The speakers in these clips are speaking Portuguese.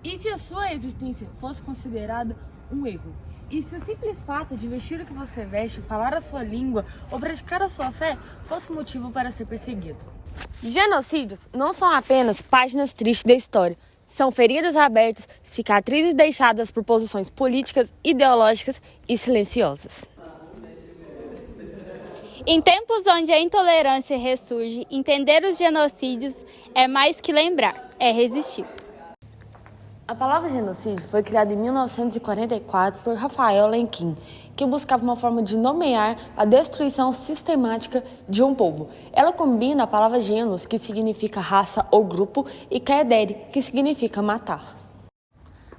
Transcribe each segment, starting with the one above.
E se a sua existência fosse considerada um erro? E se o simples fato de vestir o que você veste, falar a sua língua ou praticar a sua fé fosse motivo para ser perseguido? Genocídios não são apenas páginas tristes da história. São feridas abertas, cicatrizes deixadas por posições políticas, ideológicas e silenciosas. Em tempos onde a intolerância ressurge, entender os genocídios é mais que lembrar, é resistir. A palavra genocídio foi criada em 1944 por Raphael Lemkin, que buscava uma forma de nomear a destruição sistemática de um povo. Ela combina a palavra genus, que significa raça ou grupo, e kaedere, que significa matar.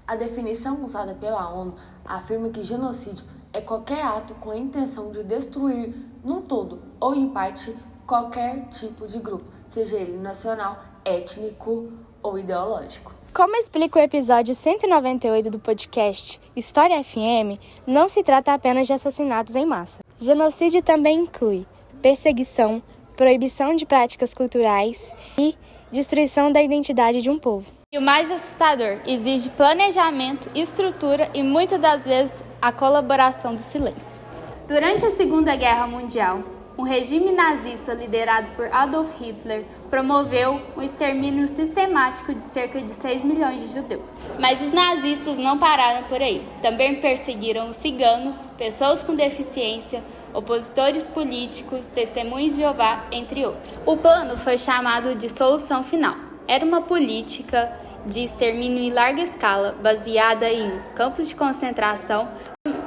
A definição usada pela ONU afirma que genocídio é qualquer ato com a intenção de destruir, num todo ou em parte, qualquer tipo de grupo, seja ele nacional, étnico ou ideológico. Como explica o episódio 198 do podcast História FM, não se trata apenas de assassinatos em massa. Genocídio também inclui perseguição, proibição de práticas culturais e destruição da identidade de um povo. E o mais assustador, exige planejamento, estrutura e muitas das vezes a colaboração do silêncio. Durante a Segunda Guerra Mundial, o regime nazista liderado por Adolf Hitler promoveu o extermínio sistemático de cerca de 6 milhões de judeus. Mas os nazistas não pararam por aí. Também perseguiram os ciganos, pessoas com deficiência, opositores políticos, testemunhas de Jeová, entre outros. O plano foi chamado de Solução Final. Era uma política de extermínio em larga escala, baseada em campos de concentração,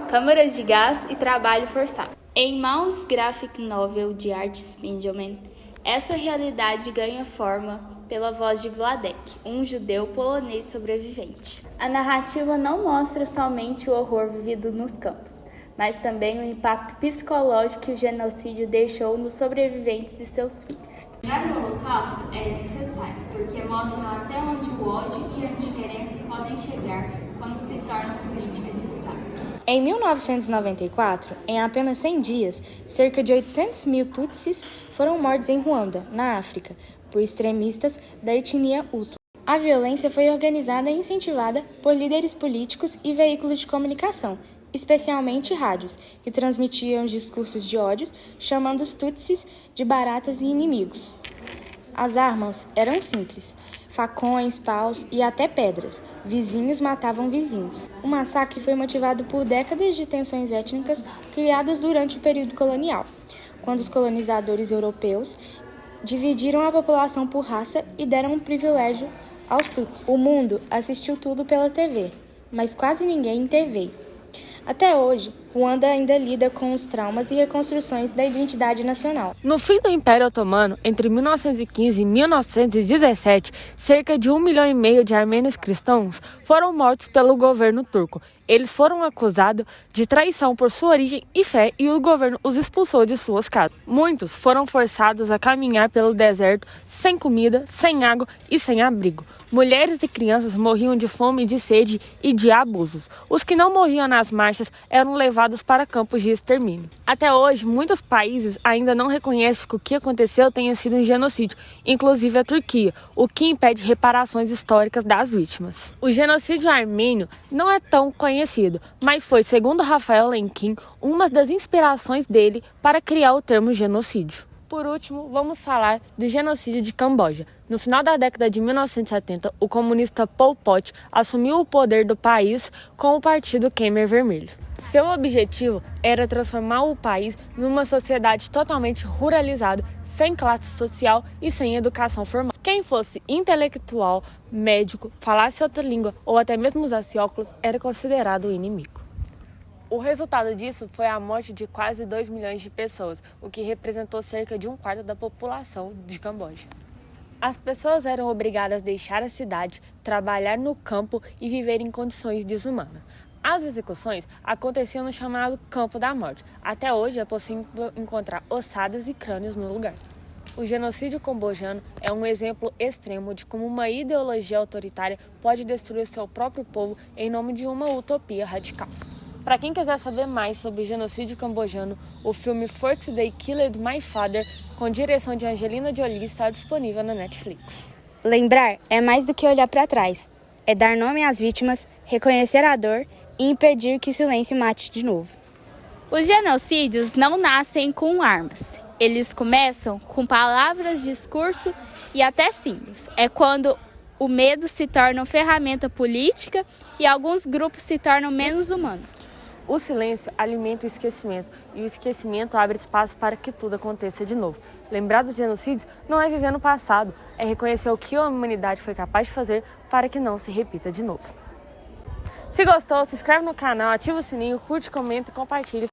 câmaras de gás e trabalho forçado. Em Maus Graphic Novel de Art Spiegelman, essa realidade ganha forma pela voz de Wladek, um judeu polonês sobrevivente. A narrativa não mostra somente o horror vivido nos campos, mas também o impacto psicológico que o genocídio deixou nos sobreviventes e seus filhos. Lembrar o Holocausto é necessário, porque mostra até onde o ódio e a indiferença podem chegar quando se torna política de Estado. Em 1994, em apenas 100 dias, cerca de 800 mil Tutsis foram mortos em Ruanda, na África, por extremistas da etnia Hutu. A violência foi organizada e incentivada por líderes políticos e veículos de comunicação, especialmente rádios, que transmitiam discursos de ódio, chamando os Tutsis de baratas e inimigos. As armas eram simples: facões, paus e até pedras. Vizinhos matavam vizinhos. O massacre foi motivado por décadas de tensões étnicas criadas durante o período colonial, quando os colonizadores europeus dividiram a população por raça e deram um privilégio aos Tutsis. O mundo assistiu tudo pela TV, mas quase ninguém interveio. Até hoje, Ruanda ainda lida com os traumas e reconstruções da identidade nacional. No fim do Império Otomano, entre 1915 e 1917, cerca de 1,5 milhão de armênios cristãos foram mortos pelo governo turco. Eles foram acusados de traição por sua origem e fé e o governo os expulsou de suas casas. Muitos foram forçados a caminhar pelo deserto sem comida, sem água e sem abrigo. Mulheres e crianças morriam de fome, de sede e de abusos. Os que não morriam nas marchas eram levados para campos de extermínio. Até hoje, muitos países ainda não reconhecem que o que aconteceu tenha sido um genocídio, inclusive a Turquia, o que impede reparações históricas das vítimas. O genocídio armênio não é tão conhecido, mas foi, segundo Raphael Lemkin, uma das inspirações dele para criar o termo genocídio. Por último, vamos falar do genocídio de Camboja. No final da década de 1970, o comunista Pol Pot assumiu o poder do país com o partido Khmer Vermelho. Seu objetivo era transformar o país numa sociedade totalmente ruralizada, sem classe social e sem educação formal. Quem fosse intelectual, médico, falasse outra língua ou até mesmo usasse óculos era considerado inimigo. O resultado disso foi a morte de quase 2 milhões de pessoas, o que representou cerca de 1/4 da população de Camboja. As pessoas eram obrigadas a deixar a cidade, trabalhar no campo e viver em condições desumanas. As execuções aconteciam no chamado Campo da Morte. Até hoje é possível encontrar ossadas e crânios no lugar. O genocídio cambojano é um exemplo extremo de como uma ideologia autoritária pode destruir seu próprio povo em nome de uma utopia radical. Para quem quiser saber mais sobre o genocídio cambojano, o filme First They Killed My Father, com direção de Angelina Jolie, está disponível na Netflix. Lembrar é mais do que olhar para trás, é dar nome às vítimas, reconhecer a dor e impedir que o silêncio mate de novo. Os genocídios não nascem com armas. Eles começam com palavras, discurso e até símbolos. É quando o medo se torna uma ferramenta política e alguns grupos se tornam menos humanos. O silêncio alimenta o esquecimento e o esquecimento abre espaço para que tudo aconteça de novo. Lembrar dos genocídios não é viver no passado, é reconhecer o que a humanidade foi capaz de fazer para que não se repita de novo. Se gostou, se inscreve no canal, ativa o sininho, curte, comenta e compartilha.